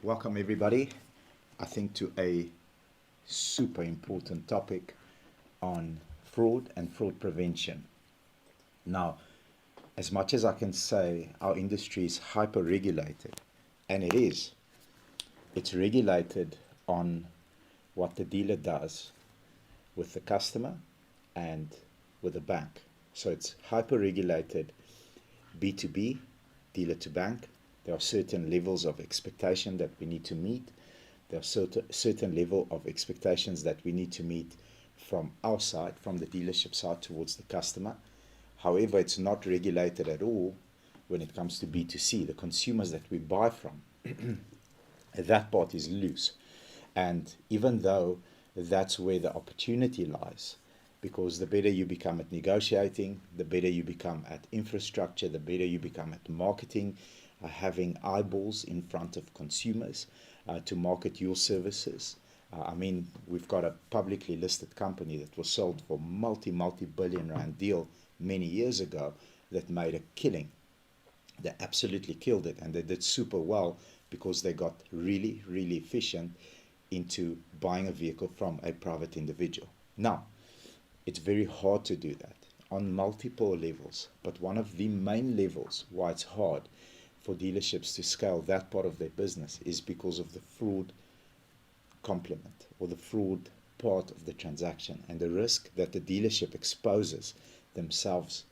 Welcome everybody, I think, to a super important topic on fraud and fraud prevention. Now, as much as I can say our industry is hyper regulated, and it is, it's regulated on what the dealer does with the customer and with the bank. So it's hyper regulated B2B, dealer to bank. There are certain levels of expectation that we need to meet. There are certain level of expectations that we need to meet from our side, from the dealership side towards the customer. However, it's not regulated at all when it comes to B2C, the consumers that we buy from. That part is loose. And even though that's where the opportunity lies, because the better you become at negotiating, the better you become at infrastructure, the better you become at marketing, having eyeballs in front of consumers to market your services. We've got a publicly listed company that was sold for multi-billion rand deal many years ago that made a killing. They absolutely killed it, and they did super well because they got really, really efficient into buying a vehicle from a private individual. Now, it's very hard to do that on multiple levels, but one of the main levels why it's hard for dealerships to scale that part of their business is because of the fraud complement or the fraud part of the transaction and the risk that the dealership exposes themselves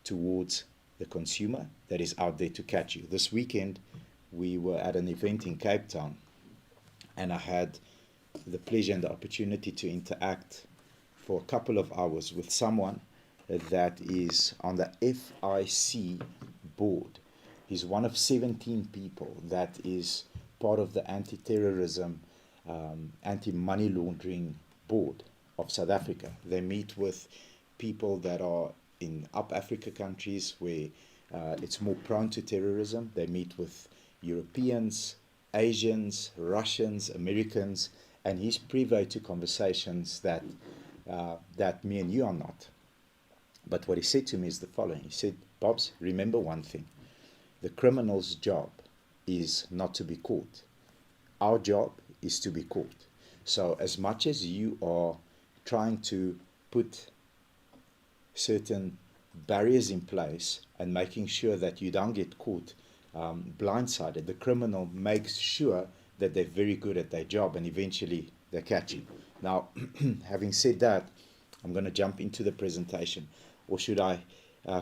towards the consumer that is out there to catch you. This weekend, we were at an event in Cape Town, and I had the pleasure and the opportunity to interact for a couple of hours with someone that is on the FIC board. He's one of 17 people that is part of the anti-terrorism, anti-money laundering board of South Africa. They meet with people that are in up Africa countries where it's more prone to terrorism. They meet with Europeans, Asians, Russians, Americans, and he's privy to conversations that me and you are not. But what he said to me is the following. He said, Bobs, remember one thing. The criminal's job is not to be caught. Our job is to be caught. So as much as you are trying to put certain barriers in place and making sure that you don't get caught blindsided, the criminal makes sure that they're very good at their job and eventually they catch you. Now, having said that, I'm going to jump into the presentation. Or should I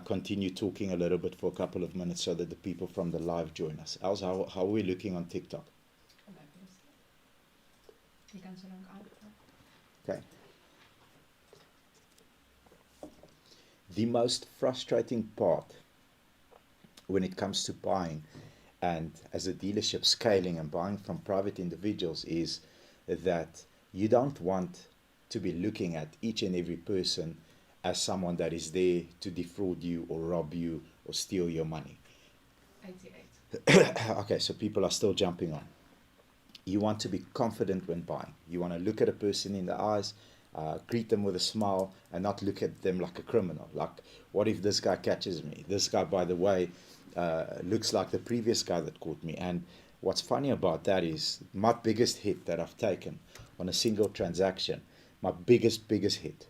continue talking a little bit for a couple of minutes so that the people from the live join us? Els, how are we looking on TikTok? Okay. The most frustrating part when it comes to buying and as a dealership scaling and buying from private individuals is that you don't want to be looking at each and every person as someone that is there to defraud you or rob you or steal your money. 88. Okay, so people are still jumping on. You want to be confident when buying. You want to look at a person in the eyes, greet them with a smile, and not look at them like a criminal. Like, what if this guy catches me? This guy, by the way, looks like the previous guy that caught me. And what's funny about that is my biggest hit that I've taken on a single transaction, my biggest hit,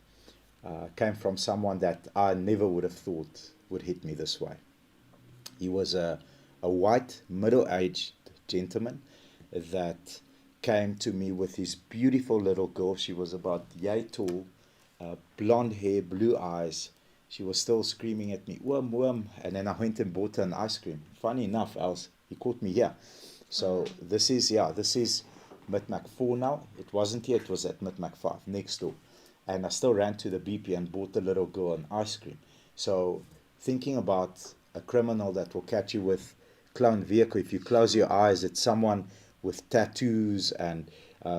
came from someone that I never would have thought would hit me this way. He was a white, middle-aged gentleman that came to me with his beautiful little girl. She was about yay tall, blonde hair, blue eyes. She was still screaming at me, worm, worm. And then I went and bought her an ice cream. Funny enough, he caught me here. So this is Mitmac 4 now. It wasn't here, it was at Mitmac 5, next door. And I still ran to the BP and bought the little girl an ice cream. So thinking about a criminal that will catch you with cloned vehicle, if you close your eyes, it's someone with tattoos and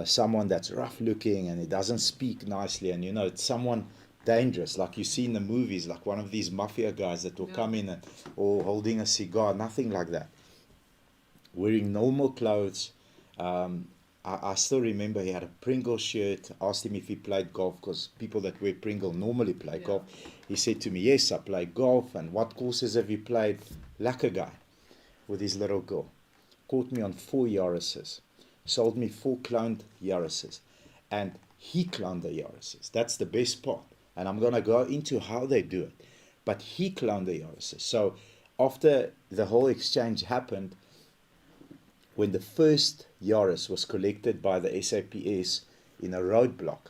someone that's rough looking and it doesn't speak nicely, and it's someone dangerous like you see in the movies, like one of these mafia guys that will come in or holding a cigar. Nothing like that. Wearing normal clothes. I still remember he had a Pringle shirt. Asked him if he played golf, because people that wear Pringle normally play golf. He said to me, yes, I play golf. And what courses have you played? Lekker guy with his little girl. Caught me on 4 Yaris's. sold me 4 cloned Yaris's, and he cloned the Yaris's. That's the best part, and I'm gonna go into how they do it. But he cloned the Yaris's. So after the whole exchange happened, when the first Yaris was collected by the SAPS in a roadblock,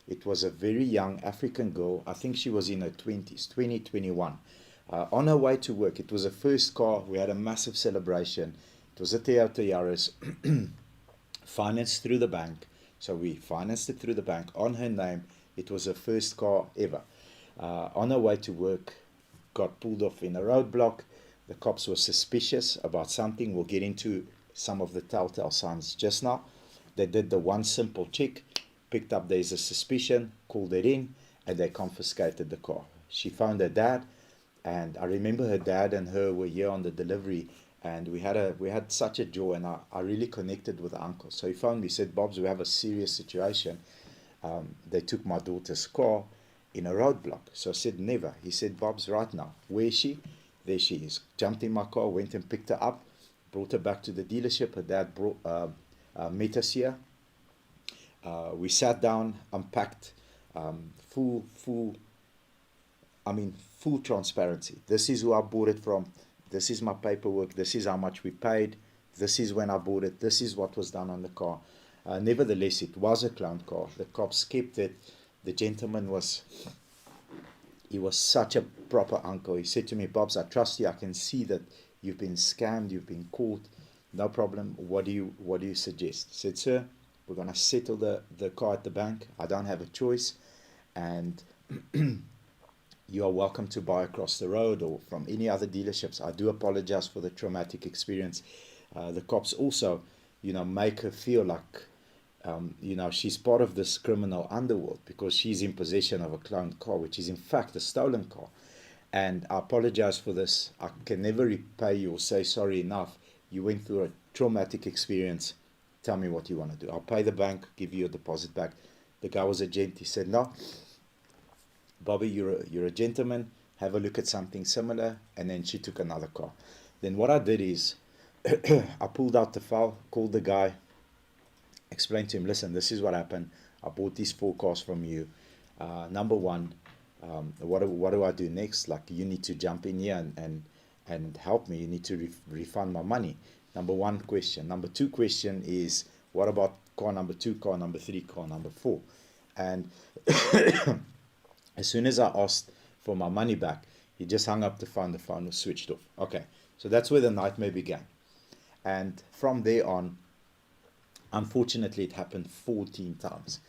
it was a very young African girl. I think she was in her 20s, 2021, on her way to work. It was her first car. We had a massive celebration. It was a Toyota Yaris, financed through the bank. So we financed it through the bank on her name. It was her first car ever. On her way to work, got pulled off in a roadblock. The cops were suspicious about something. We'll get into some of the telltale signs just now. They did the one simple check, picked up there's a suspicion, called it in, and they confiscated the car. She found her dad, and I remember her dad and her were here on the delivery, and we had such a joy, and I really connected with the uncle. So he phoned me, said, Bobs, we have a serious situation. They took my daughter's car in a roadblock. So I said, never. He said, Bobs, right now. Where is she? There she is. Jumped in my car, went and picked her up, brought her back to the dealership. Her dad met us here. We sat down, unpacked, full transparency. This is who I bought it from. This is my paperwork. This is how much we paid. This is when I bought it. This is what was done on the car. Nevertheless, it was a clown car. The cops kept it. The gentleman was such a proper uncle. He said to me, Bobs, I trust you. I can see that you've been scammed. You've been caught. No problem. What do you suggest? I said, sir, we're going to settle the car at the bank. I don't have a choice. And you are welcome to buy across the road or from any other dealerships. I do apologize for the traumatic experience. The cops also, make her feel like, she's part of this criminal underworld because she's in possession of a cloned car, which is in fact a stolen car. And I apologize for this. I can never repay you or say sorry enough. You went through a traumatic experience. Tell me what you want to do. I'll pay the bank, give you your deposit back. The guy was a gent. He said, no, Bobby, you're a gentleman. Have a look at something similar. And then she took another car. Then what I did is I pulled out the file, called the guy, explained to him, listen, this is what happened. I bought these 4 cars from you. Number one, what do I do next? Like, you need to jump in here and help me. You need to refund my money. Number 1 question. Number 2 question is, what about car number 2, car number 3, car number 4? And as soon as I asked for my money back, he just hung up the phone. The phone was switched off. Okay, so that's where the nightmare began. And from there on, unfortunately, it happened 14 times.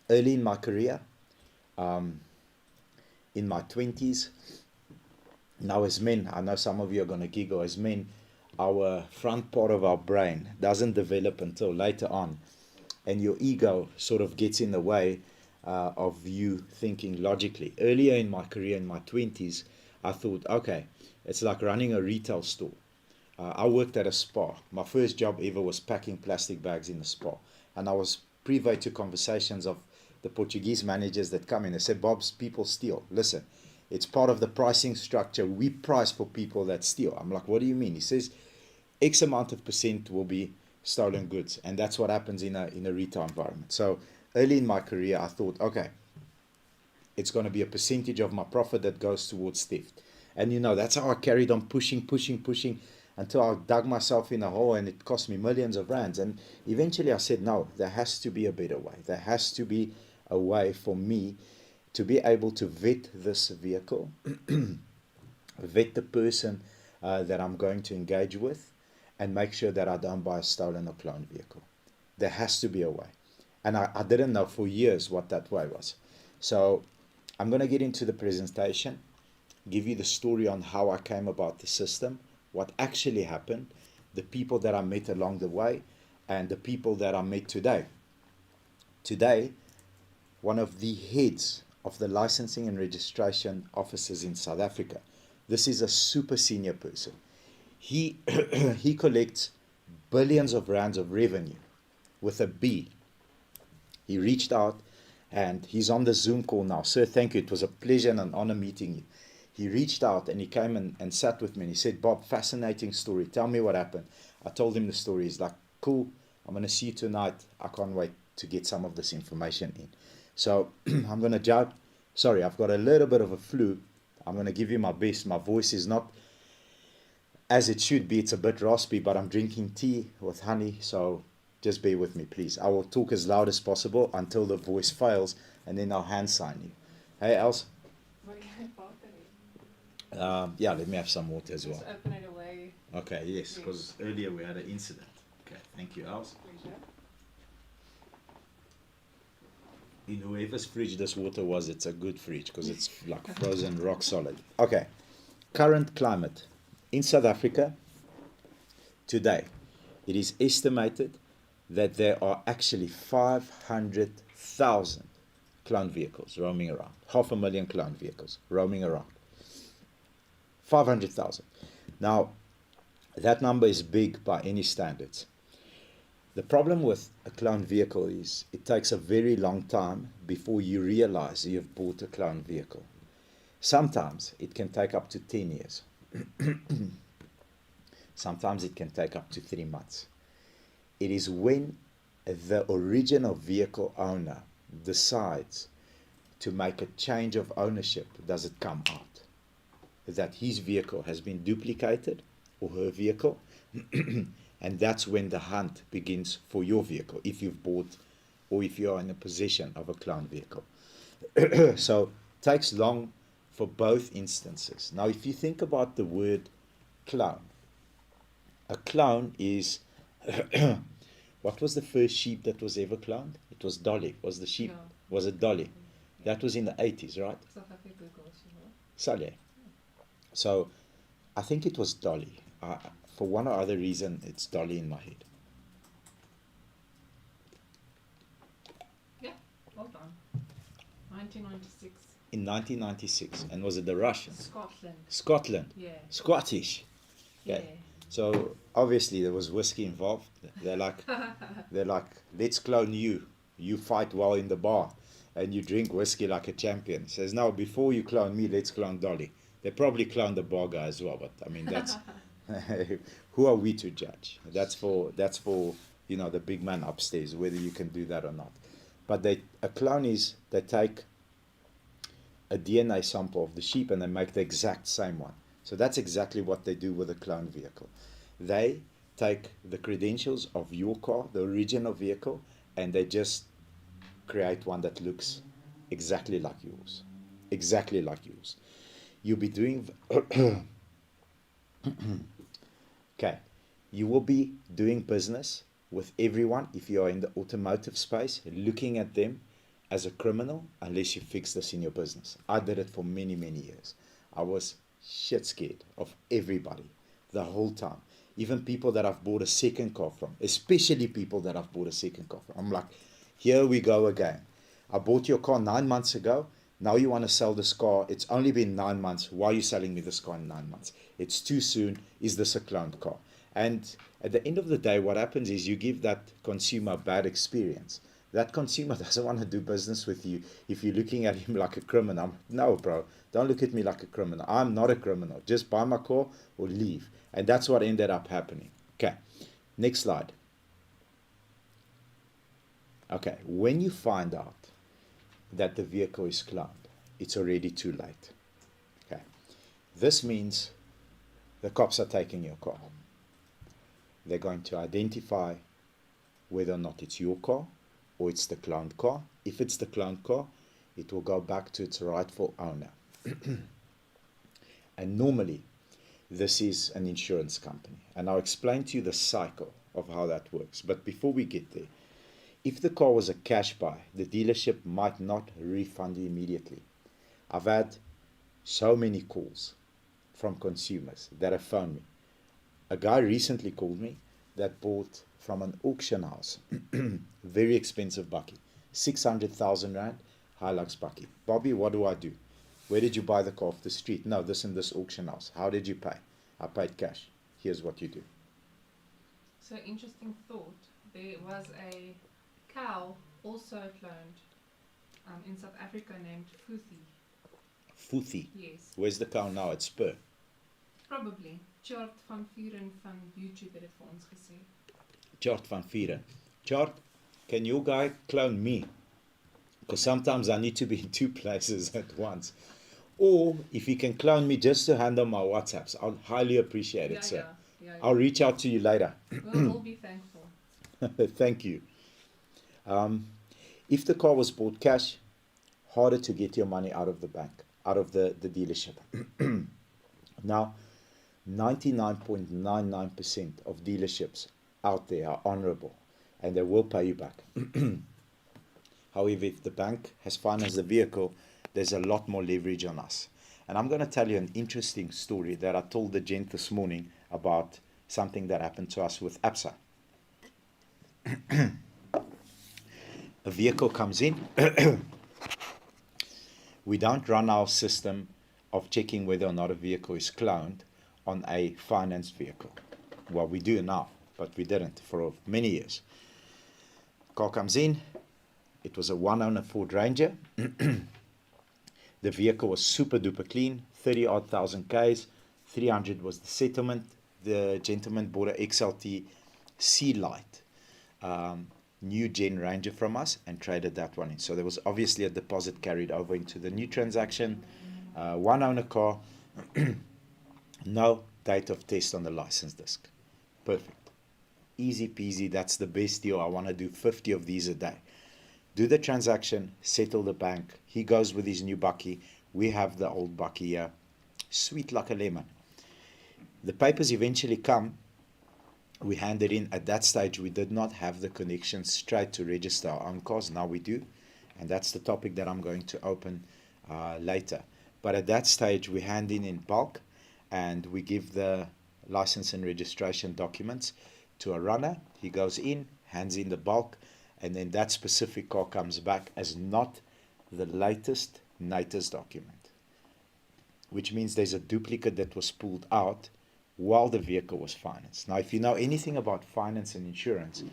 Early in my career, in my 20s, now as men, I know some of you are going to giggle, as men, our front part of our brain doesn't develop until later on. And your ego sort of gets in the way of you thinking logically. Earlier in my career, in my 20s, I thought, okay, it's like running a retail store. I worked at a spa. My first job ever was packing plastic bags in a spa. And I was privy to conversations of the Portuguese managers that come in. They said, Bob's, people steal. Listen, it's part of the pricing structure. We price for people that steal. I'm like, what do you mean? He says, X amount of percent will be stolen goods. And that's what happens in a retail environment. So early in my career, I thought, okay, it's going to be a percentage of my profit that goes towards theft. And that's how I carried on pushing until I dug myself in a hole, and it cost me millions of rands. And eventually I said, no, there has to be a better way. There has to be a way for me to be able to vet this vehicle, vet the person that I'm going to engage with, and make sure that I don't buy a stolen or cloned vehicle. There has to be a way. And I didn't know for years what that way was. So I'm going to get into the presentation, give you the story on how I came about the system, what actually happened, the people that I met along the way, and the people that I met today. Today, one of the heads of the licensing and registration offices in South Africa. This is a super senior person. He collects billions of rands of revenue with a B. He reached out, and he's on the Zoom call now. Sir, thank you. It was a pleasure and an honor meeting you. He reached out and he came and sat with me, and he said, Bob, fascinating story. Tell me what happened. I told him the story. He's like, cool. I'm going to see you tonight. I can't wait to get some of this information in. So I'm going to jump. Sorry, I've got a little bit of a flu. I'm going to give you my best. My voice is not as it should be. It's a bit raspy, but I'm drinking tea with honey. So just bear with me, please. I will talk as loud as possible until the voice fails, and then I'll hand sign you. Hey, Els? Yeah, let me have some water as well. Just open it away. Okay, yes, because earlier we had an incident. Okay, thank you, Els. Pleasure. In whoever's fridge this water was, it's a good fridge because it's like frozen rock solid. Okay, current climate. In South Africa, today, it is estimated that there are actually 500,000 clone vehicles roaming around. 500,000 clone vehicles roaming around. 500,000. Now, that number is big by any standards. The problem with a clone vehicle is it takes a very long time before you realize you've bought a clone vehicle. Sometimes it can take up to 10 years. Sometimes it can take up to 3 months. It is when the original vehicle owner decides to make a change of ownership does it come out that his vehicle has been duplicated or her vehicle. And that's when the hunt begins for your vehicle, if you've bought or if you are in a possession of a clone vehicle. So it takes long for both instances. Now, if you think about the word clone, a clone is, what was the first sheep that was ever cloned? It was Dolly. Was the sheep? No. Was it Dolly? That was in the 80s, right? Saleh. So I think it was Dolly. For one or other reason, it's Dolly in my head. Yeah, well done. 1996. In 1996. And was it the Russians? Scotland. Scotland. Yeah. Scottish. Yeah. So obviously there was whiskey involved. They're like, let's clone you. You fight well in the bar, and you drink whiskey like a champion. He says, no, before you clone me, let's clone Dolly. They probably cloned the bar guy as well, but I mean that's who are we to judge? That's for the big man upstairs, whether you can do that or not. But a clone is they take a DNA sample of the sheep and they make the exact same one. So that's exactly what they do with a clone vehicle. They take the credentials of your car, the original vehicle, and they just create one that looks exactly like yours. Exactly like yours. You'll be doing okay. You will be doing business with everyone if you are in the automotive space, looking at them as a criminal unless you fix this in your business. I did it for many, many years. I was shit scared of everybody the whole time. Even people that I've bought a second car from, especially people that I've bought a second car from. I'm like, here we go again. I bought your car 9 months ago. Now you want to sell this car. It's only been 9 months. Why are you selling me this car in 9 months? It's too soon. Is this a cloned car? And at the end of the day, what happens is you give that consumer a bad experience. That consumer doesn't want to do business with you if you're looking at him like a criminal. No, bro, don't look at me like a criminal. I'm not a criminal. Just buy my car or leave. And that's what ended up happening. Okay, next slide. Okay, when you find out that the vehicle is cloned, it's already too late. Okay, this means the cops are taking your car. They're going to identify whether or not it's your car or it's the cloned car. If it's the cloned car, it will go back to its rightful owner. And normally, this is an insurance company. And I'll explain to you the cycle of how that works. But before we get there, if the car was a cash buy, the dealership might not refund you immediately. I've had so many calls from consumers that have phoned me. A guy recently called me that bought from an auction house, very expensive bakkie, 600,000 rand, Hilux bakkie. Bobby, what do I do? Where did you buy the car off the street? No, this in this auction house. How did you pay? I paid cash. Here's what you do. So interesting thought. There was a cow also cloned in South Africa named Futhi. Futhi? Yes. Where's the cow now? At Spur? Probably. Chart van Vuren van YouTube het het vir ons gesê. Chart van Vieren. Chart, can your guy clone me? Because sometimes I need to be in two places at once. Or if you can clone me just to handle my WhatsApps, I'll highly appreciate it, sir. I'll reach out to you later. We'll be thankful. Thank you. If the car was bought cash, harder to get your money out of the bank, out of the dealership. Now, 99.99% of dealerships out there are honorable and they will pay you back. However, if the bank has financed the vehicle, there's a lot more leverage on us. And I'm going to tell you an interesting story that I told the gent this morning about something that happened to us with ABSA. A vehicle comes in. We don't run our system of checking whether or not a vehicle is cloned on a financed vehicle. Well, we do now, but we didn't for many years. Car comes in. It was a one-owner Ford Ranger. The vehicle was super duper clean, 30-odd thousand Ks, 300 was the settlement. The gentleman bought an XLT Sea Light, new gen Ranger from us and traded that one in. So there was obviously a deposit carried over into the new transaction. One owner car, no date of test on the license disc. Perfect. Easy peasy, that's the best deal. I want to do 50 of these a day. Do the transaction, settle the bank. He goes with his new bucky. We have the old bucky here. Sweet like a lemon. The papers eventually come. We hand it in. At that stage, we did not have the connection straight to register our own cars. Now we do. And that's the topic that I'm going to open later. But at that stage, we hand in bulk and we give the license and registration documents to a runner. He goes in, hands in the bulk, and then that specific car comes back as not the latest NATIS document, which means there's a duplicate that was pulled out while the vehicle was financed. Now, if you know anything about finance and insurance,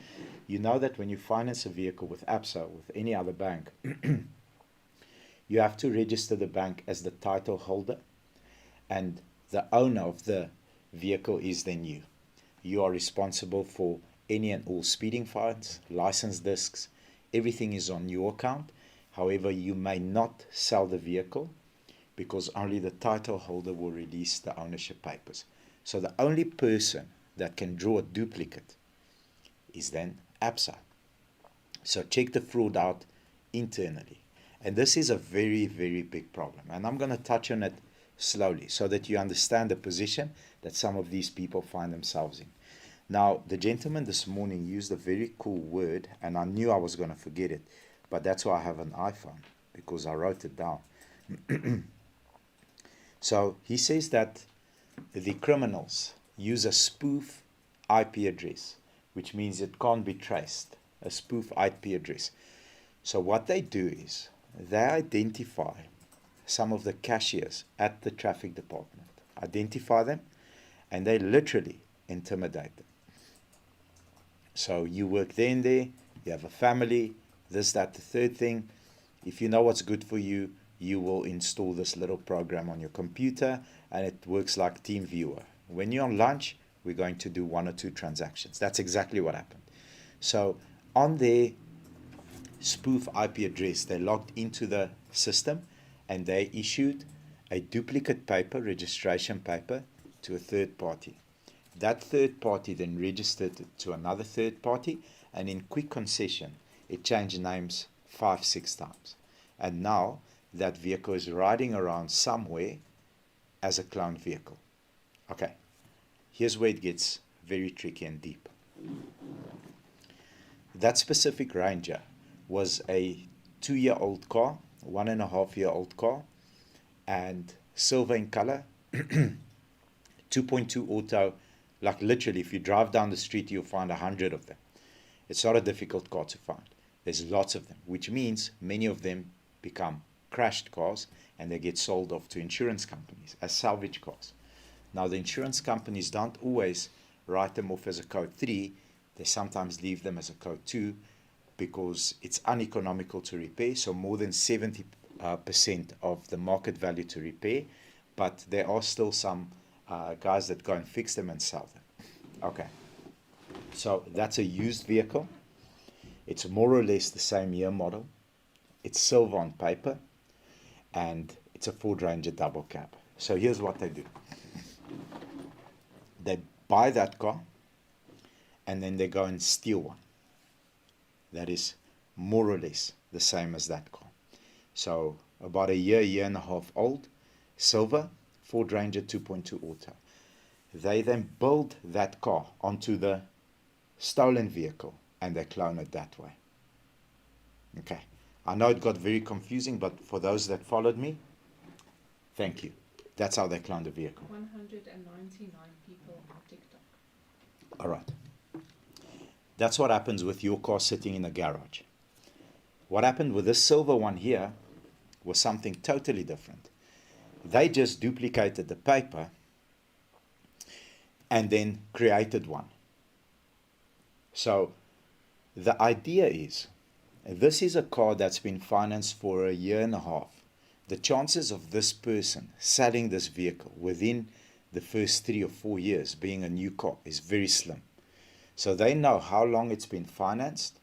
you know that when you finance a vehicle with ABSA, with any other bank, you have to register the bank as the title holder, and the owner of the vehicle is then you. You are responsible for any and all speeding fines, license discs, everything is on your account. However, you may not sell the vehicle because only the title holder will release the ownership papers. So the only person that can draw a duplicate is then ABSA. So check the fraud out internally. And this is a very, very big problem. And I'm going to touch on it slowly so that you understand the position that some of these people find themselves in. Now, the gentleman this morning used a very cool word, and I knew I was going to forget it, but that's why I have an iPhone, because I wrote it down. So he says that the criminals use a spoof IP address, which means it can't be traced, a spoof IP address. So what they do is they identify some of the cashiers at the traffic department, identify them, and they literally intimidate them. So you work there and there, you have a family, this, that, the third thing. If you know what's good for you, you will install this little program on your computer, and it works like TeamViewer. When you're on lunch, we're going to do 1 or 2 transactions. That's exactly what happened. So on their spoof IP address, they logged into the system and they issued a duplicate paper, registration paper, to a third party. That third party then registered it to another third party, and in quick concession, it changed names 5-6 times. And now that vehicle is riding around somewhere as a cloned vehicle. Okay, here's where it gets very tricky and deep. That specific Ranger was a 2-year-old car, 1.5-year-old car, and silver in color, 2.2 auto. Like literally, if you drive down the street, you'll find 100 of them. It's not a difficult car to find. There's lots of them, which means many of them become crashed cars and they get sold off to insurance companies as salvage cars. Now, the insurance companies don't always write them off as a code 3. They sometimes leave them as a code 2 because it's uneconomical to repair. So more than 70% of the market value to repair, but there are still some guys that go and fix them and sell them. Okay. So that's a used vehicle. It's more or less the same year model. It's silver on paper, and it's a Ford Ranger double cab. So here's what they do. They buy that car, and then they go and steal one that is more or less the same as that car. So about a year and a half old, silver, Ford Ranger 2.2 auto. They then build that car onto the stolen vehicle and they clone it that way. Okay, I know it got very confusing, but for those that followed me, thank you. That's how they clone the vehicle. 199 people on TikTok. All right. That's what happens with your car sitting in a garage. What happened with this silver one here was something totally different. They just duplicated the paper and then created one. So the idea is, this is a car that's been financed for a year and a half. The chances of this person selling this vehicle within the first 3 or 4 years being a new car is very slim. So they know how long it's been financed,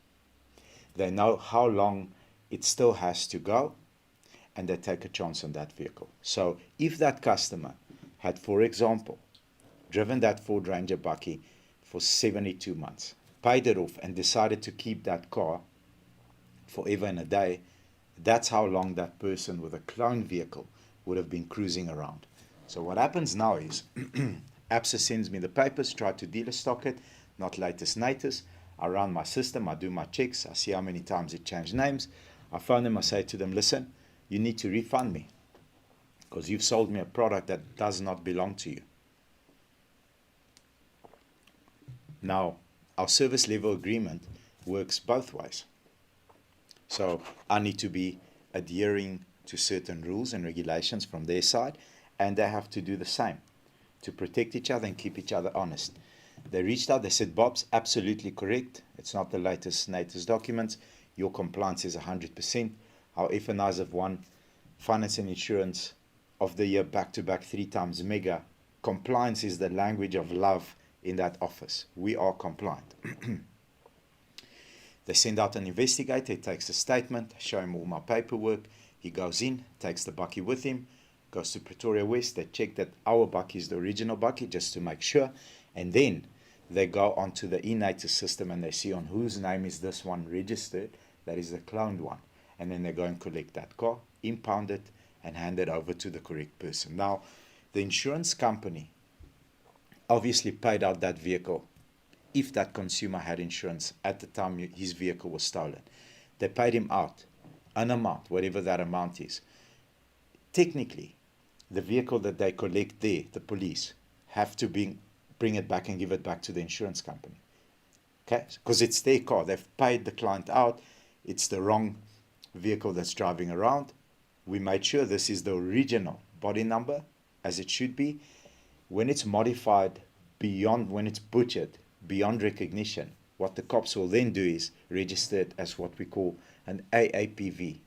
they know how long it still has to go, and they take a chance on that vehicle. So if that customer had, for example, driven that Ford Ranger Bucky for 72 months, paid it off, and decided to keep that car forever and a day, that's how long that person with a clone vehicle would have been cruising around. So what happens now is, ABSA sends me the papers, try to dealer stock it, not latest natus. I run my system, I do my checks, I see how many times it changed names. I phone them, I say to them, listen, you need to refund me because you've sold me a product that does not belong to you. Now, our service level agreement works both ways. So I need to be adhering to certain rules and regulations from their side, and they have to do the same to protect each other and keep each other honest. They reached out, they said, Bob's absolutely correct. It's not the latest documents. Your compliance is 100%. Our F&Is have won Finance and Insurance of the Year back-to-back 3 times mega. Compliance is the language of love in that office. We are compliant. They send out an investigator, he takes a statement, show him all my paperwork. He goes in, takes the Bucky with him, goes to Pretoria West. They check that our Bucky is the original Bucky just to make sure. And then they go onto the eNatus system and they see on whose name is this one registered. That is the cloned one. And then they go and collect that car, impound it, and hand it over to the correct person. Now, the insurance company obviously paid out that vehicle if that consumer had insurance at the time his vehicle was stolen. They paid him out an amount, whatever that amount is. Technically, the vehicle that they collect there, the police, have to bring it back and give it back to the insurance company. Okay? Because it's their car. They've paid the client out. It's the wrong vehicle that's driving around. We made sure this is the original body number, as it should be. When it's modified beyond, when it's butchered, beyond recognition, what the cops will then do is register it as what we call an AAPV.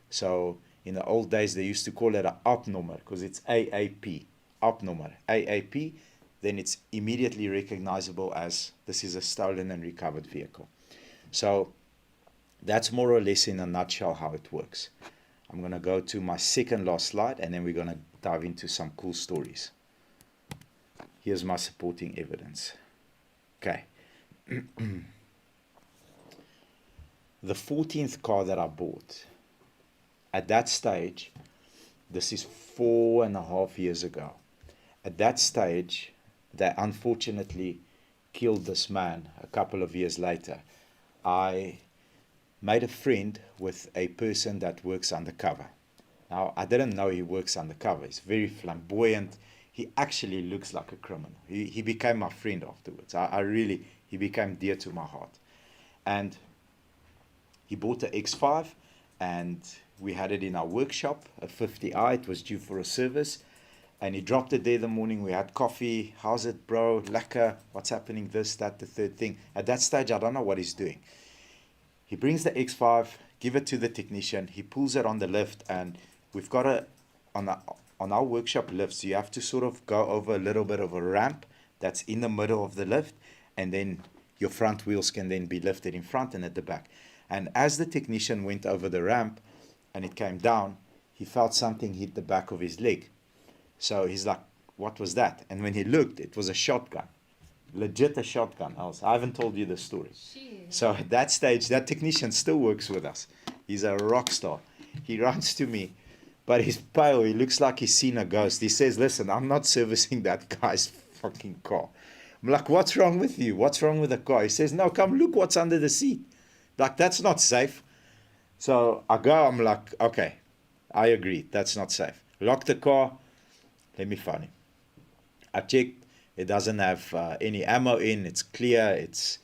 So in the old days, they used to call it an opnummer because it's AAP, opnummer, AAP. Then it's immediately recognizable as this is a stolen and recovered vehicle. So that's more or less in a nutshell how it works. I'm going to go to my second last slide and then we're going to dive into some cool stories. Here's my supporting evidence. Okay. The 14th car that I bought, at that stage, this is 4.5 years ago. At that stage, they unfortunately killed this man a couple of years later. I made a friend with a person that works undercover. Now, I didn't know he works undercover. He's very flamboyant. He actually looks like a criminal. He became my friend afterwards. He became dear to my heart. And he bought an X5 and we had it in our workshop, a 50i. It was due for a service. And he dropped it there the morning. We had coffee. How's it, bro? Lekker. What's happening? This, that, the third thing. At that stage, I don't know what he's doing. He brings the X5, give it to the technician. He pulls it on the lift, and we've got on our workshop lifts, you have to sort of go over a little bit of a ramp that's in the middle of the lift, and then your front wheels can then be lifted in front and at the back. And as the technician went over the ramp and it came down, he felt something hit the back of his leg. So he's like, what was that? And when he looked, it was a shotgun. Legit a shotgun. I haven't told you the story. Shit. So at that stage, that technician still works with us. He's a rock star. He runs to me, but he's pale. He looks like he's seen a ghost. He says, listen, I'm not servicing that guy's fucking car. I'm like, what's wrong with you? What's wrong with the car? He says, no, come look what's under the seat. Like, that's not safe. So I go, I'm like, okay, I agree. That's not safe. Lock the car. Let me phone him. I checked. It doesn't have any ammo in. It's clear. It's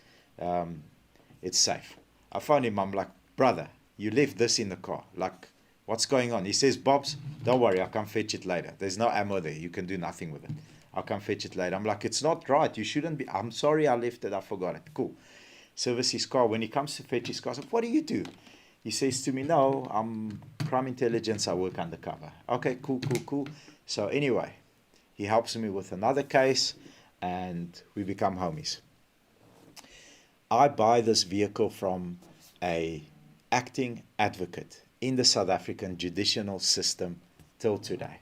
safe. I phoned him. I'm like, brother, you left this in the car. Like, what's going on? He says, Bobs, don't worry. I'll come fetch it later. There's no ammo there. You can do nothing with it. I'll come fetch it later. I'm like, it's not right. You shouldn't be. I'm sorry I left it. I forgot it. Cool. Service his car. When he comes to fetch his car, I said, what do you do? He says to me, no, I'm crime intelligence. I work undercover. Okay, cool. So anyway, he helps me with another case and we become homies. I buy this vehicle from a acting advocate in the South African judicial system till today.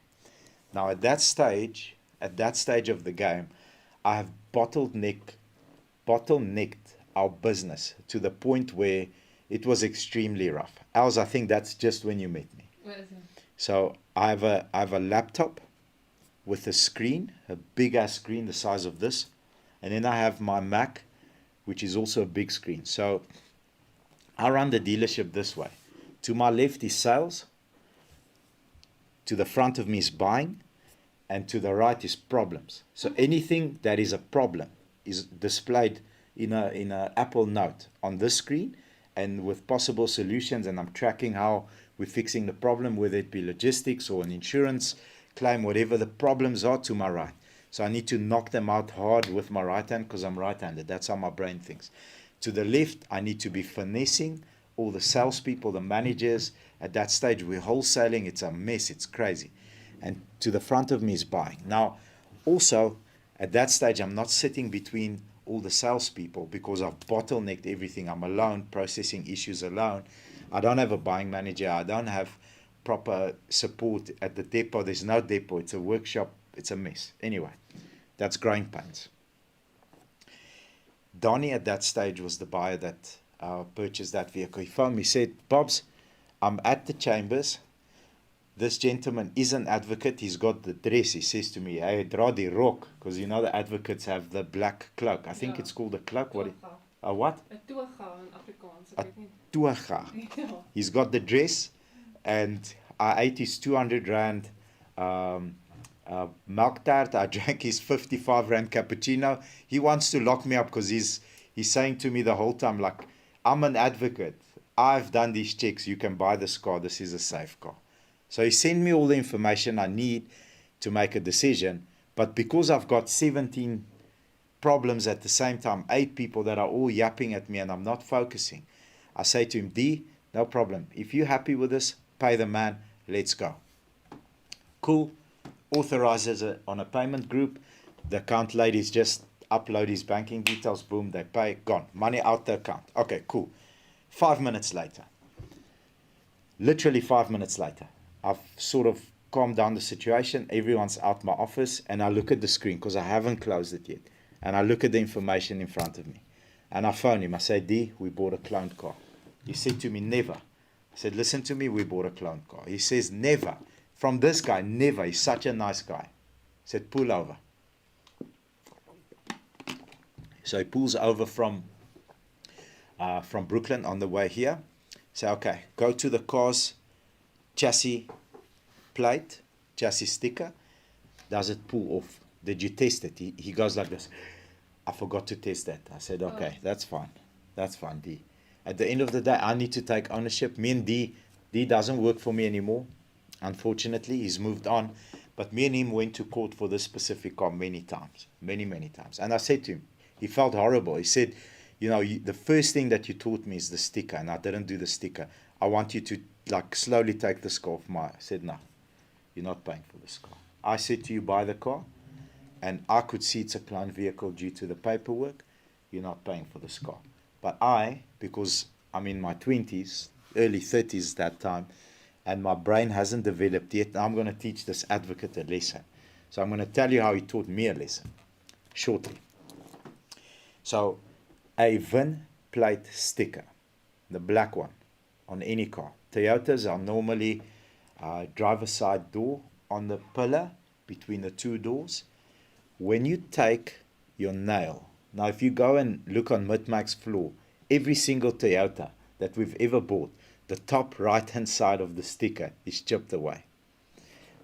Now at that stage of the game, I have bottlenecked our business to the point where it was extremely rough. Els, I think that's just when you met me. What is it? So I have a laptop with a screen, a big ass screen the size of this, and then I have my Mac, which is also a big screen. So I run the dealership this way. To my left is sales, to the front of me is buying, and to the right is problems. So anything that is a problem is displayed in a Apple Note on this screen and with possible solutions, and I'm tracking how we're fixing the problem, whether it be logistics or an insurance claim, whatever the problems are, to my right. So I need to knock them out hard with my right hand because I'm right-handed. That's how my brain thinks. To the left, I need to be finessing all the salespeople, the managers. At that stage, we're wholesaling. It's a mess. It's crazy. And to the front of me is buying. Now, also, at that stage, I'm not sitting between all the salespeople because I've bottlenecked everything. I'm alone, processing issues alone. I don't have a buying manager. I don't have proper support at the depot. There's no depot. It's a workshop. It's a mess. Anyway, that's growing pains. Donnie at that stage was the buyer that purchased that vehicle. He phoned me, said, Bobs, I'm at the chambers. This gentleman is an advocate. He's got the dress. He says to me, hey, dra die rok, because you know the advocates have the black cloak. I think it's called a cloak. What? A what? A toga in Afrikaans. A toga. He's got the dress, and I ate his 200 rand milk tart. I drank his 55 rand cappuccino. He wants to lock me up because he's saying to me the whole time, like, I'm an advocate. I've done these checks. You can buy this car. This is a safe car. So he sent me all the information I need to make a decision. But because I've got 17 problems at the same time, 8 people that are all yapping at me and I'm not focusing, I say to him, D, no problem. If you're happy with this, pay the man. Let's go. Cool. Authorizes it on a payment group. The account ladies just upload his banking details. Boom, they pay. Gone. Money out the account. Okay, cool. 5 minutes later. Literally 5 minutes later. I've sort of calmed down the situation. Everyone's out my office and I look at the screen because I haven't closed it yet. And I look at the information in front of me. And I phone him. I say, D, we bought a cloned car. He said to me, never. I said, listen to me, we bought a cloned car. He says, never. From this guy, never. He's such a nice guy. He said, pull over. So he pulls over from Brooklyn on the way here. Say, okay, go to the car's chassis plate, chassis sticker. Does it pull off? Did you test it? He goes like this. I forgot to test that. I said, okay, that's fine. That's fine, D. At the end of the day, I need to take ownership. Me and D doesn't work for me anymore. Unfortunately, he's moved on. But me and him went to court for this specific car many times. Many times. And I said to him, he felt horrible. He said, you know, the first thing that you taught me is the sticker. And I didn't do the sticker. I want you to like slowly take this car off my... I said, no, you're not paying for this car. I said to you, buy the car. And I could see it's a cloned vehicle due to the paperwork. you're not paying for this car. But I, because I'm in my 20s, early 30s that time, and my brain hasn't developed yet, I'm going to teach this advocate a lesson. So I'm going to tell you how he taught me a lesson shortly. So a VIN plate sticker, the black one, on any car. Toyotas are normally driver's side door on the pillar between the two doors. When you take your nail, now if you go and look on Mitmag's floor, every single Toyota that we've ever bought, the top right hand side of the sticker is chipped away.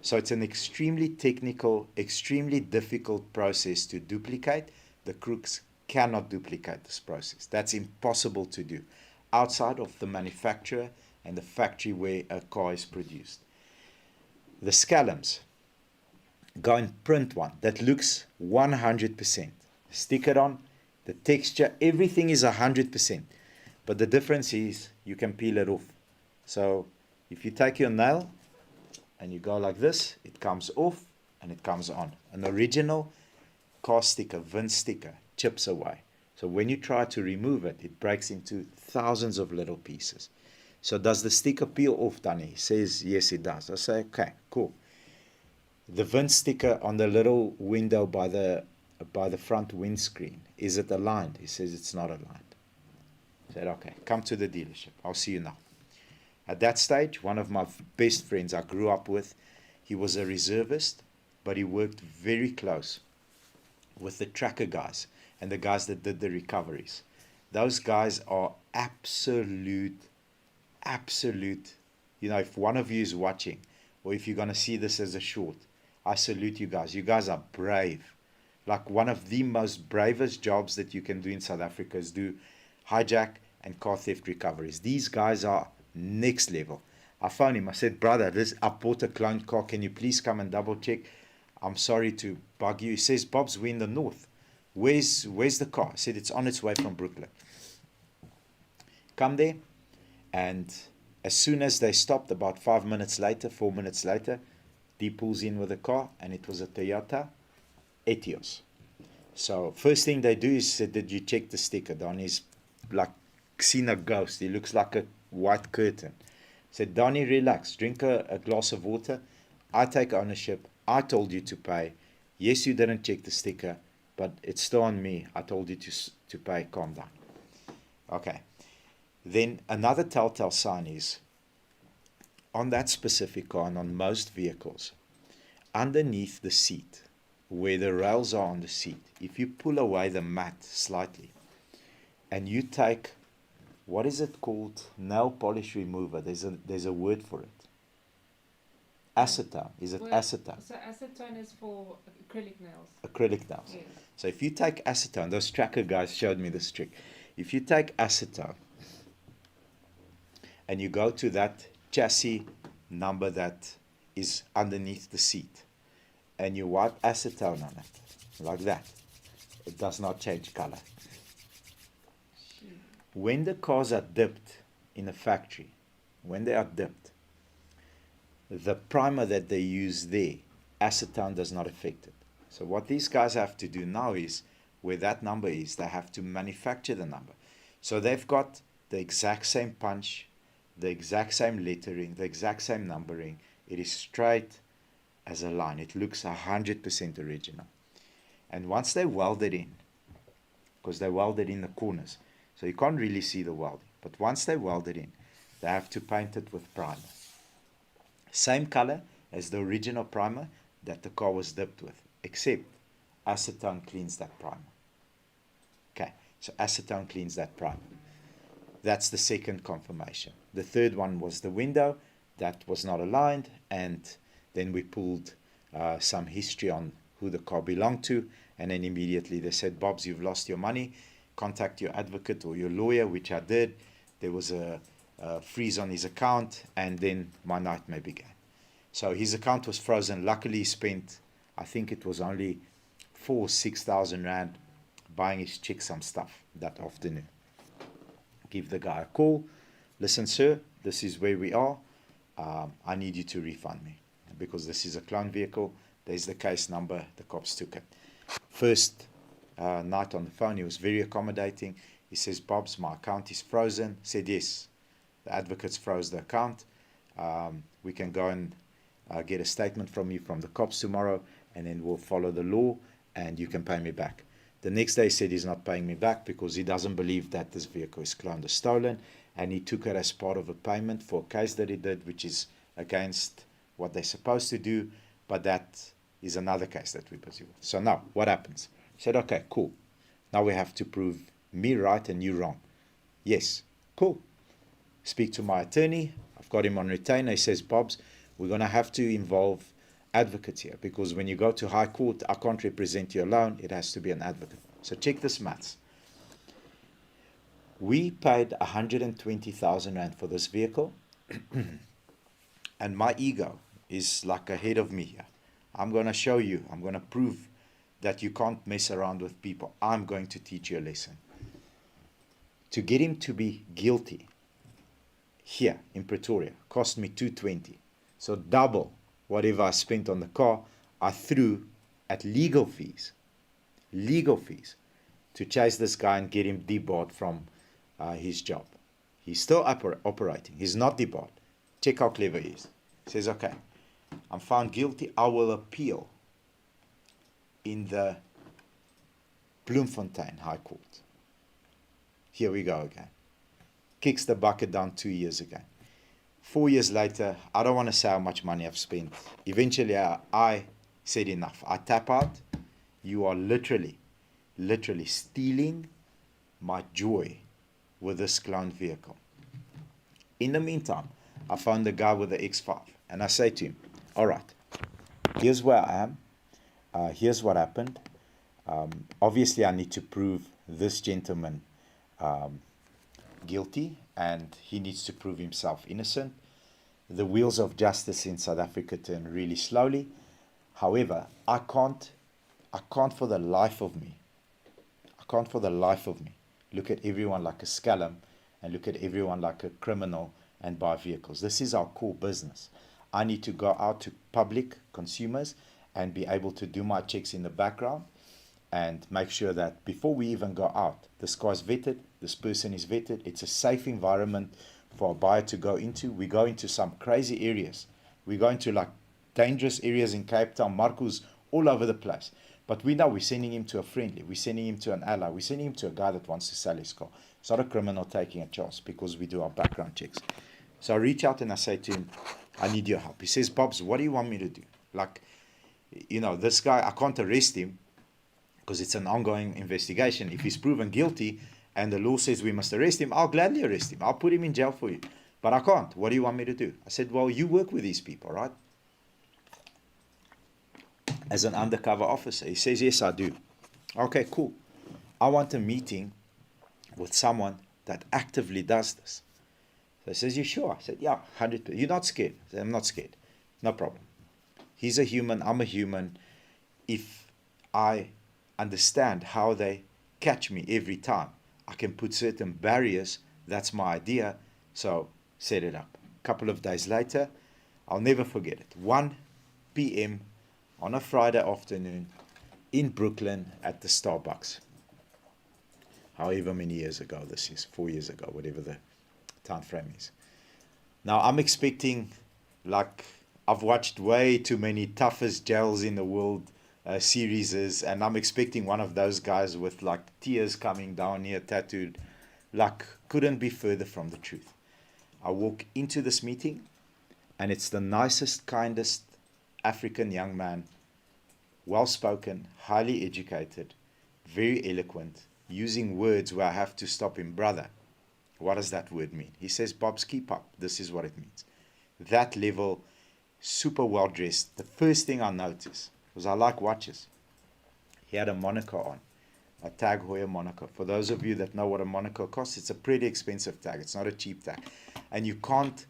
So it's an extremely technical, extremely difficult process to duplicate. The crooks cannot duplicate this process. That's impossible to do outside of the manufacturer and the factory where a car is produced. The scalums, go and print one that looks 100%. Stick it on, the texture, everything is 100%. But the difference is you can peel it off. So if you take your nail and you go like this, it comes off and it comes on. An original car sticker, VIN sticker, chips away. So when you try to remove it, it breaks into thousands of little pieces. So does the sticker peel off, Danny? He says, yes, it does. I say, okay, cool. The VIN sticker on the little window by the front windscreen, is it aligned? He says it's not aligned. I said, okay, come to the dealership. I'll see you now. At that stage, one of my best friends I grew up with, he was a reservist, but he worked very close with the tracker guys and the guys that did the recoveries. Those guys are absolute, if one of you is watching, or if you're going to see this as a short, I salute you guys. You guys are brave. Like one of the most bravest jobs that you can do in South Africa is do hijack and car theft recoveries. These guys are next level. I phoned him. I said, brother, I bought a cloned car. Can you please come and double check? I'm sorry to bug you. He says, Bob's, we're in the north. Where's the car? I said, it's on its way from Brooklyn. Come there, and as soon as they stopped, about 4 minutes later, he pulls in with a car, and it was a Toyota Etios. So first thing they do is said, did you check the sticker? Donnie's like seen a ghost. He looks like a white curtain. Said, Donnie, relax. Drink a glass of water. I take ownership. I told you to pay. Yes, you didn't check the sticker, but it's still on me. I told you to pay. Calm down. Okay. Then another telltale sign is on that specific car and on most vehicles, underneath the seat, where the rails are on the seat, if you pull away the mat slightly and you take, what is it called? Nail polish remover. There's a word for it. Acetone. Is it acetone? So acetone is for acrylic nails. Acrylic nails. Yes. So if you take acetone, those tracker guys showed me this trick. If you take acetone and you go to that chassis number that is underneath the seat and you wipe acetone on it, like that, it does not change color. When the cars are dipped in a factory, when they are dipped, the primer that they use there, acetone does not affect it. So what these guys have to do now is, where that number is, they have to manufacture the number. So they've got the exact same punch, the exact same lettering, the exact same numbering. It is straight as a line. It looks 100% original. And once they weld it in, because they weld it in the corners, so you can't really see the welding, but once they weld it in, they have to paint it with primer. Same color as the original primer that the car was dipped with, except acetone cleans that primer. Okay, so acetone cleans that primer. That's the second confirmation. The third one was the window that was not aligned, and then we pulled some history on who the car belonged to, and then immediately they said, Bobs, you've lost your money. Contact your advocate or your lawyer, which I did. There was a freeze on his account, and then my nightmare began. So his account was frozen. Luckily, he spent, I think it was only 4,000 or 6,000 rand buying his chick some stuff that afternoon. Give the guy a call. Listen, sir, this is where we are. I need you to refund me because this is a clone vehicle. There's the case number. The cops took it. First night on the phone. He was very accommodating. He says, Bobs, my account is frozen. I said, yes, the advocates froze the account. We can go and get a statement from you from the cops tomorrow, and then we'll follow the law, and you can pay me back. The next day he said he's not paying me back because he doesn't believe that this vehicle is cloned or stolen, and he took it as part of a payment for a case that he did, which is against what they're supposed to do, but that is another case that we're busy with. So now, what happens? He said, okay, cool. Now we have to prove me right and you wrong. Yes, cool. Speak to my attorney. I've got him on retainer. He says, Bobs, we're going to have to involve advocates here, because when you go to high court, I can't represent you alone. It has to be an advocate. So check this maths. We paid 120,000 Rand for this vehicle, and my ego is like ahead of me here. I'm going to show you, I'm going to prove that you can't mess around with people. I'm going to teach you a lesson. To get him to be guilty here in Pretoria cost me 220. So double whatever I spent on the car, I threw at legal fees to chase this guy and get him debarred from his job. He's still operating. He's not debarred. Check how clever he is. He says, okay, I'm found guilty. I will appeal in the Bloemfontein High Court. Here we go again. Kicks the bucket down 2 years again. 4 years later, I don't want to say how much money I've spent. Eventually, I said enough. I tap out. You are literally stealing my joy with this cloned vehicle. In the meantime, I found the guy with the X5, and I say to him, all right, here's where I am. Here's what happened. Obviously, I need to prove this gentleman guilty, and he needs to prove himself innocent. The wheels of justice in South Africa turn really slowly. However, I can't for the life of me look at everyone like a scallum and look at everyone like a criminal and buy vehicles. This is our core business. I need to go out to public consumers and be able to do my checks in the background and make sure that before we even go out, this car is vetted, this person is vetted, it's a safe environment for a buyer to go into. We go into some crazy areas. We go into like dangerous areas in Cape Town, Marcus, all over the place. But we know we're sending him to a friendly, we're sending him to an ally, we're sending him to a guy that wants to sell his car. It's not a criminal taking a chance because we do our background checks. So I reach out and I say to him, I need your help. He says, Bobs, what do you want me to do? Like, you know, this guy, I can't arrest him because it's an ongoing investigation. If he's proven guilty and the law says we must arrest him, I'll gladly arrest him. I'll put him in jail for you. But I can't. What do you want me to do? I said, well, you work with these people, right? As an undercover officer. He says, yes, I do. Okay, cool. I want a meeting with someone that actively does this. So he says, you sure? I said, yeah, 100%. You're not scared? I said, I'm not scared. No problem. He's a human. I'm a human. If I understand how they catch me every time, I can put certain barriers. That's my idea. So set it up. A couple of days later, I'll never forget it. 1 p.m. on a Friday afternoon in Brooklyn at the Starbucks. However many years ago this is, 4 years ago, whatever the time frame is. Now I'm expecting, like, I've watched way too many toughest jails in the world series, and I'm expecting one of those guys with like tears coming down here tattooed. Like, couldn't be further from the truth. I walk into this meeting and it's the nicest, kindest African young man, well spoken, highly educated, very eloquent, using words where I have to stop him. Brother, what does that word mean? He says, Bobs, keep up. This is what it means. That level, super well dressed. The first thing I noticed, because I like watches, he had a monocle on, a Tag Heuer monocle. For those of you that know what a monocle costs, it's a pretty expensive tag. It's not a cheap tag. And you can't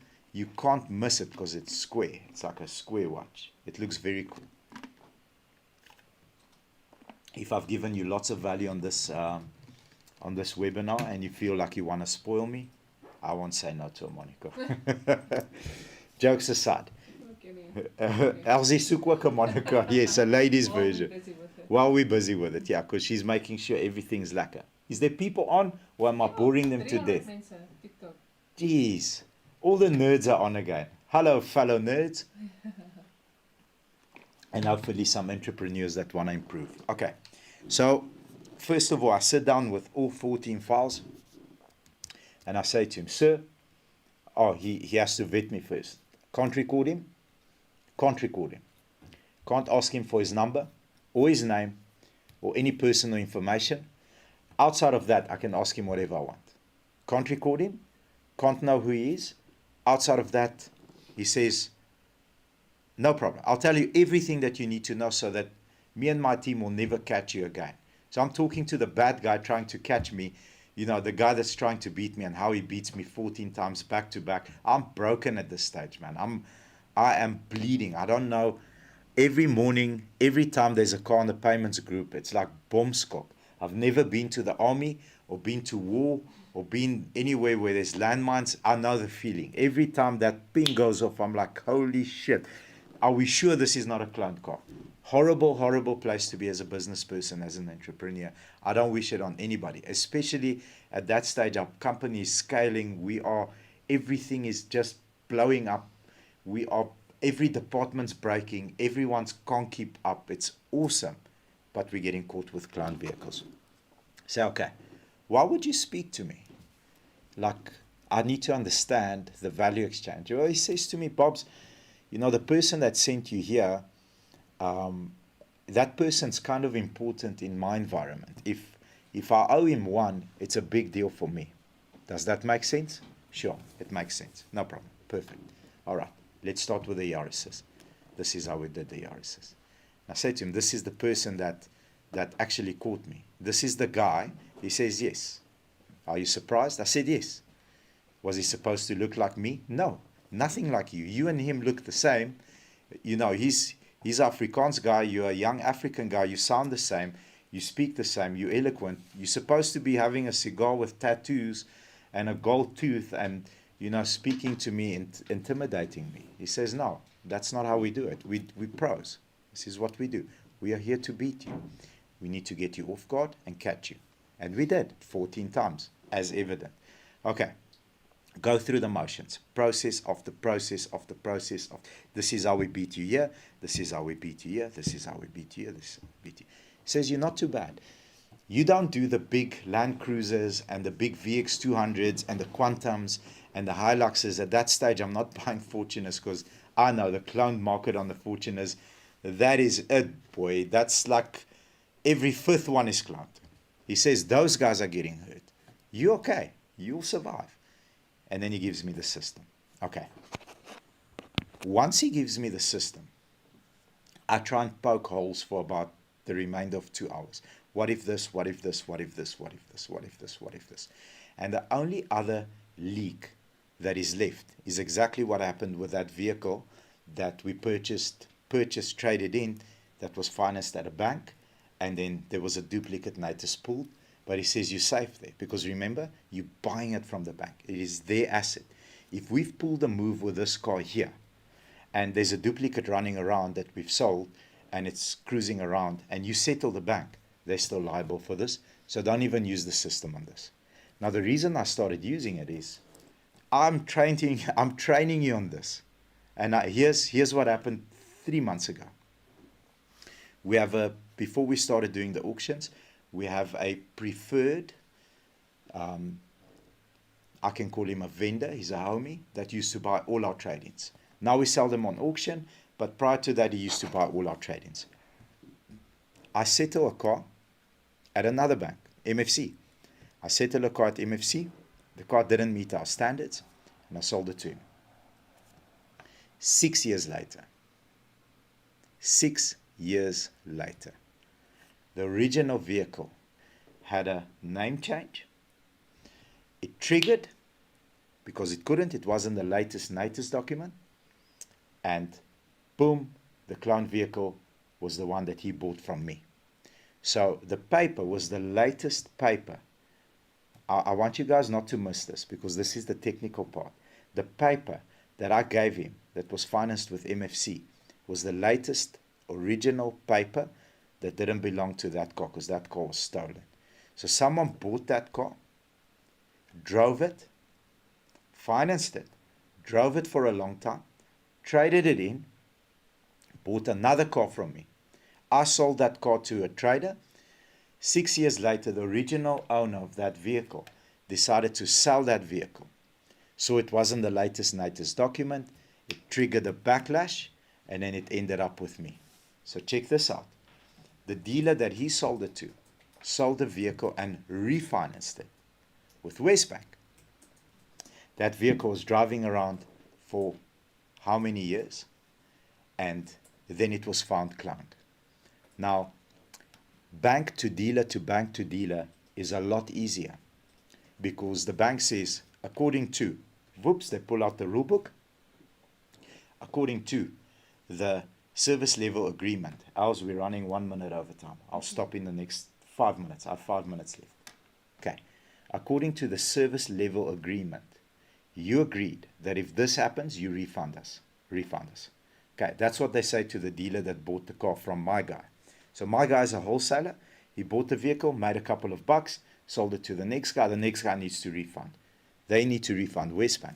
miss it because it's square. It's like a square watch. It looks very cool. If I've given you lots of value on this webinar and you feel like you want to spoil me, I won't say no to a monocle. Jokes aside. Elsie soek ook 'n monocle. Yes, a ladies version. it. While we're busy with it, yeah, because she's making sure everything's lacquer. Is there people on, or am I boring them to death? TikTok. Jeez, all the nerds are on again. Hello, fellow nerds. And hopefully some entrepreneurs that want to improve. Okay, so first of all, I sit down with all 14 files and I say to him, sir, he has to vet me first. Can't record him. Can't record him. Can't ask him for his number or his name or any personal information. Outside of that, I can ask him whatever I want. Can't record him. Can't know who he is. Outside of that, he says, no problem. I'll tell you everything that you need to know so that me and my team will never catch you again. So I'm talking to the bad guy trying to catch me, you know, the guy that's trying to beat me and how he beats me 14 times back to back. I'm broken at this stage, man. I am bleeding. I don't know. Every morning, every time there's a car in the payments group, it's like bombskop. I've never been to the army or been to war or been anywhere where there's landmines. I know the feeling. Every time that ping goes off, I'm like, holy shit. Are we sure this is not a cloned car? Horrible, horrible place to be as a business person, as an entrepreneur. I don't wish it on anybody, especially at that stage. Our company is scaling. Everything is just blowing up. Every department's breaking. Everyone's can't keep up. It's awesome, but we're getting caught with cloned vehicles. Say, okay, why would you speak to me? Like, I need to understand the value exchange. Well, he says to me, Bobs, you know, the person that sent you here, that person's kind of important in my environment. If I owe him one, it's a big deal for me. Does that make sense? Sure, it makes sense. No problem. Perfect. All right, let's start with the Yaris's. This is how we did the Yaris's. I said to him, this is the person that actually caught me. This is the guy. He says, yes. Are you surprised? I said, yes. Was he supposed to look like me? No. Nothing like you. You and him look the same. You know, he's Afrikaans guy. You're a young African guy. You sound the same. You speak the same. You're eloquent. You're supposed to be having a cigar with tattoos and a gold tooth and, you know, speaking to me, intimidating me. He says, no, that's not how we do it. We pros. This is what we do. We are here to beat you. We need to get you off guard and catch you. And we did 14 times, as evident. Okay. Go through the motions, process of the process of the process of, this is how we beat you here, this is how we beat you here, this is how we beat you here, this is how we beat you. He says, you're not too bad. You don't do the big Land Cruisers and the big VX200s and the Quantums and the Hiluxes. At that stage, I'm not buying Fortuners because I know the cloned market on the Fortuners, that is it, boy. That's like every fifth one is cloned. He says, those guys are getting hurt. You're okay. You'll survive. And then he gives me the system. Okay. Once he gives me the system, I try and poke holes for about the remainder of 2 hours. What if this? What if this? What if this? What if this? What if this? What if this? And the only other leak that is left is exactly what happened with that vehicle that we purchased, traded in, that was financed at a bank. And then there was a duplicate notice pulled. But he says you're safe there because remember, you're buying it from the bank. It is their asset. If we've pulled a move with this car here and there's a duplicate running around that we've sold and it's cruising around and you settle the bank, they're still liable for this. So don't even use the system on this. Now, the reason I started using it is I'm training you on this. And here's what happened 3 months ago. We have before we started doing the auctions, we have a preferred, I can call him a vendor, he's a homie, that used to buy all our trade-ins. Now we sell them on auction, but prior to that he used to buy all our trade-ins. I settle a car at another bank, MFC. I settled a car at MFC, the car didn't meet our standards, and I sold it to him. 6 years later, 6 years later, the original vehicle had a name change. It triggered because it wasn't the latest NATIS document. And boom, the cloned vehicle was the one that he bought from me. So the paper was the latest paper. I want you guys not to miss this because this is the technical part. The paper that I gave him that was financed with MFC was the latest original paper that didn't belong to that car because that car was stolen. So someone bought that car, drove it, financed it, drove it for a long time, traded it in, bought another car from me. I sold that car to a trader. 6 years later, the original owner of that vehicle decided to sell that vehicle. So it wasn't the latest document. It triggered a backlash, and then it ended up with me. So check this out. The dealer that he sold it to sold the vehicle and refinanced it with Westbank. That vehicle was driving around for how many years? And then it was found cloned. Now, bank to dealer is a lot easier because the bank says, according to, whoops, they pull out the rule book, according to the service level agreement. Ours, we're running 1 minute over time. I'll stop in the next 5 minutes. I have 5 minutes left. Okay. According to the service level agreement, you agreed that if this happens, you refund us. Refund us. Okay, that's what they say to the dealer that bought the car from my guy. So my guy is a wholesaler. He bought the vehicle, made a couple of bucks, sold it to the next guy. The next guy needs to refund. They need to refund Westbank.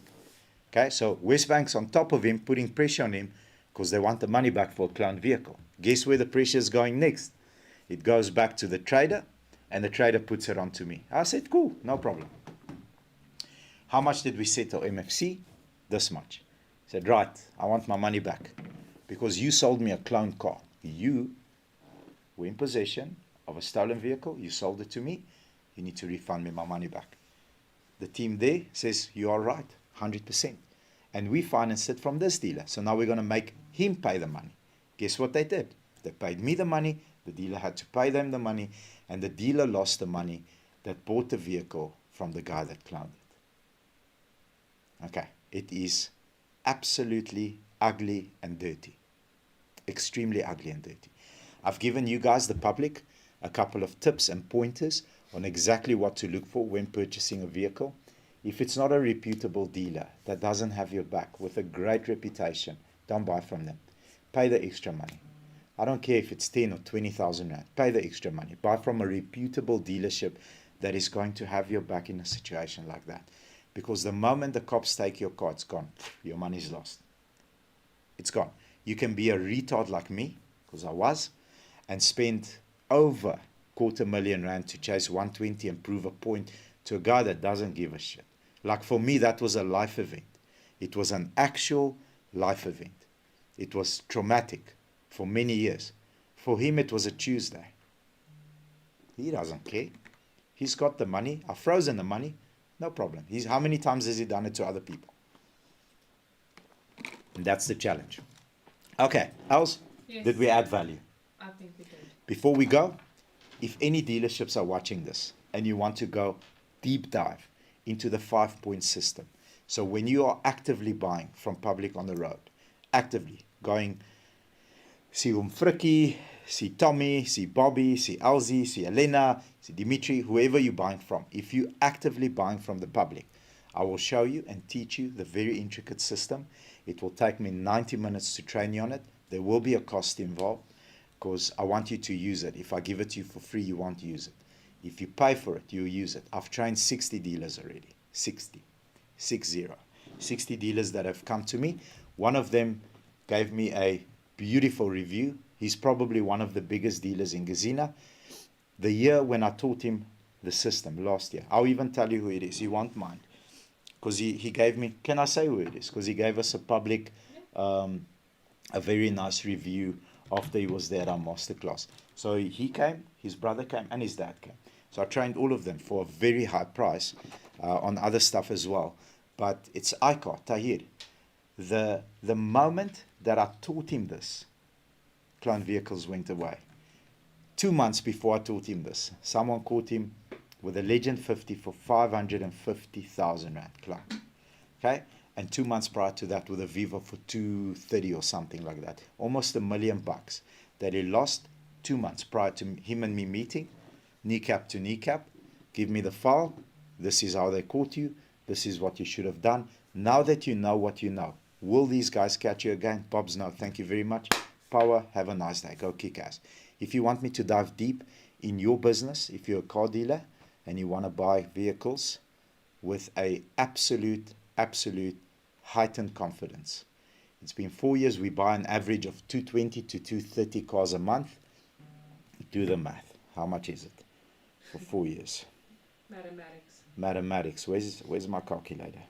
Okay, so Westbank's on top of him, putting pressure on him because they want the money back for a cloned vehicle. Guess where the pressure is going next? It goes back to the trader, and the trader puts it onto me. I said, cool, no problem. How much did we settle MFC? This much. I said, right, I want my money back because you sold me a cloned car. You were in possession of a stolen vehicle. You sold it to me. You need to refund me my money back. The team there says, you are right, 100%. And we financed it from this dealer. So now we're going to make him pay the money. Guess what they did? They paid me the money. The dealer had to pay them the money. And the dealer lost the money that bought the vehicle from the guy that cloned it. Okay, it is absolutely ugly and dirty. Extremely ugly and dirty. I've given you guys, the public, a couple of tips and pointers on exactly what to look for when purchasing a vehicle. If it's not a reputable dealer that doesn't have your back with a great reputation, don't buy from them. Pay the extra money. I don't care if it's 10 or 20,000 rand. Pay the extra money. Buy from a reputable dealership that is going to have your back in a situation like that. Because the moment the cops take your car, it's gone. Your money's lost. It's gone. You can be a retard like me, because I was, and spend over 250,000 rand to chase 120 and prove a point to a guy that doesn't give a shit. Like for me, that was a life event. It was an actual life event. It was traumatic for many years. For him, it was a Tuesday. He doesn't care. He's got the money. I've frozen the money. No problem. How many times has he done it to other people? And that's the challenge. Okay, Els, Yes. did we add value? I think we did. Before we go, if any dealerships are watching this and you want to go deep dive into the 5-point system, so when you are actively buying from public on the road, actively going, see Frikkie, see Tommy, see Bobby, see Elsie, see Elena, see Dimitri, whoever you're buying from, if you're actively buying from the public, I will show you and teach you the very intricate system. It will take me 90 minutes to train you on it. There will be a cost involved because I want you to use it. If I give it to you for free, you won't use it. If you pay for it, you'll use it. I've trained 60 dealers already. 60. 60. 60 dealers that have come to me. One of them gave me a beautiful review. He's probably one of the biggest dealers in Gazina. The year when I taught him the system, last year, I'll even tell you who it is. He won't mind. Because he gave me, can I say who it is? Because he gave us a public, a very nice review after he was there at our masterclass. So he came, his brother came, and his dad came. So I trained all of them for a very high price on other stuff as well. But it's Ika, Tahir. The moment that I taught him this, cloned vehicles went away. 2 months before I taught him this, someone caught him with a Legend 50 for 550,000 rand cloned. Okay? And 2 months prior to that with a Viva for 230 or something like that. Almost $1 million that he lost 2 months prior to him and me meeting, kneecap to kneecap. Give me the file. This is how they caught you. This is what you should have done. Now that you know what you know, will these guys catch you again? Bob's no. Thank you very much. Power. Have a nice day. Go kick ass. If you want me to dive deep in your business, if you're a car dealer and you want to buy vehicles with a absolute heightened confidence. It's been 4 years, we buy an average of 220 to 230 cars a month. Do the math. How much is it for 4 years? Mathematics. Where's my calculator?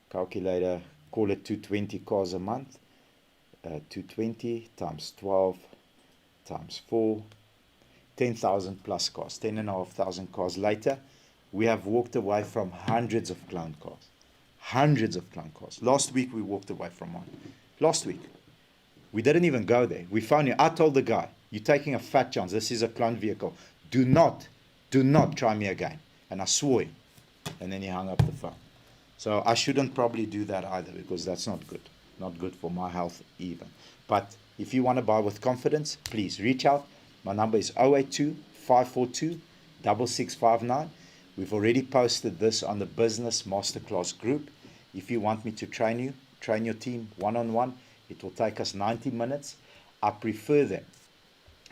Calculator, call it 220 cars a month. 220 times 12 times 4, 10,000 plus cars, 10,500 cars later, we have walked away from hundreds of clone cars. Hundreds of clone cars. Last week we walked away from one. Last week. We didn't even go there. We found you. I told the guy, you're taking a fat chance. This is a clone vehicle. Do not try me again. And I swore him. And then he hung up the phone. So I shouldn't probably do that either, because that's not good. Not good for my health even. But if you want to buy with confidence, please reach out. My number is 082 542 6659. We've already posted this on the Business Masterclass group. If you want me to train your team one-on-one, it will take us 90 minutes. I prefer them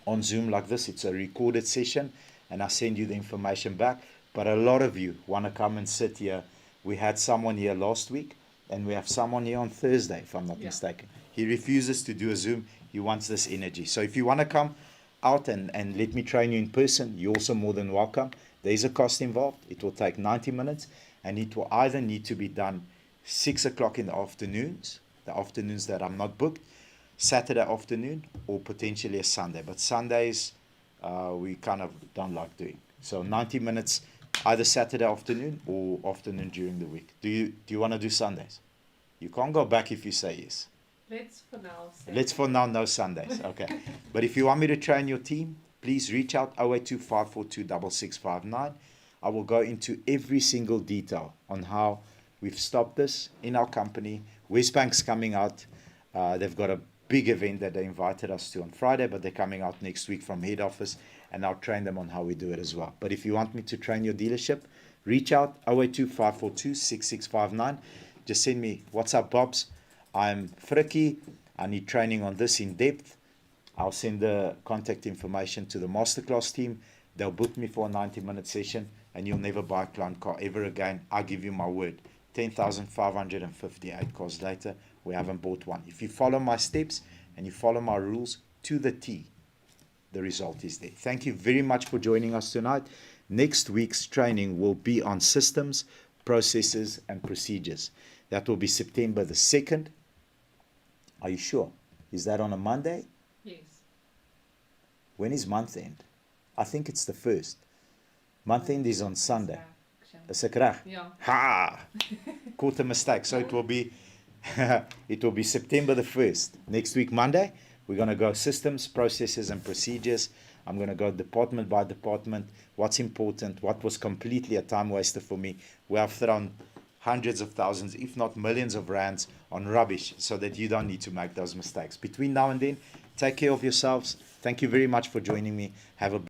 on Zoom like this. It's a recorded session and I send you the information back. But a lot of you want to come and sit here. We had someone here last week and we have someone here on Thursday, if I'm not mistaken. He refuses to do a Zoom. He wants this energy. So if you want to come out and let me train you in person, you're also more than welcome. There's a cost involved. It will take 90 minutes and it will either need to be done 6 o'clock in the afternoons that I'm not booked, Saturday afternoon, or potentially a Sunday. But Sundays, we kind of don't like doing. So 90 minutes, either Saturday afternoon or afternoon during the week. Do you want to do Sundays? You can't go back if you say yes. Let's for now, no Sundays. Okay. But if you want me to train your team, please reach out 082 542 6659. I will go into every single detail on how we've stopped this in our company. Westbank's coming out. They've got a big event that they invited us to on Friday, but they're coming out next week from head office, and I'll train them on how we do it as well. But if you want me to train your dealership, reach out 082 542 6659. Just send me, what's up, Bobs? I'm Frikkie. I need training on this in depth. I'll send the contact information to the Masterclass team. They'll book me for a 90-minute session, and you'll never buy a clone car ever again. I give you my word. 10,558 cars later, we haven't bought one. If you follow my steps and you follow my rules to the T, the result is there. Thank you very much for joining us tonight. Next week's training will be on systems, processes, and procedures. That will be September the 2nd. Are you sure? Is that on a Monday? Yes. When is month end? I think it's the 1st. Month end is on Sunday. Is ek reg? Yeah. Ha! Caught a mistake. So it will be September the 1st. Next week, Monday, we're going to go systems, processes, and procedures. I'm going to go department by department. What's important? What was completely a time waster for me? We have thrown hundreds of thousands, if not millions of rands on rubbish, so that you don't need to make those mistakes. Between now and then, take care of yourselves. Thank you very much for joining me. Have a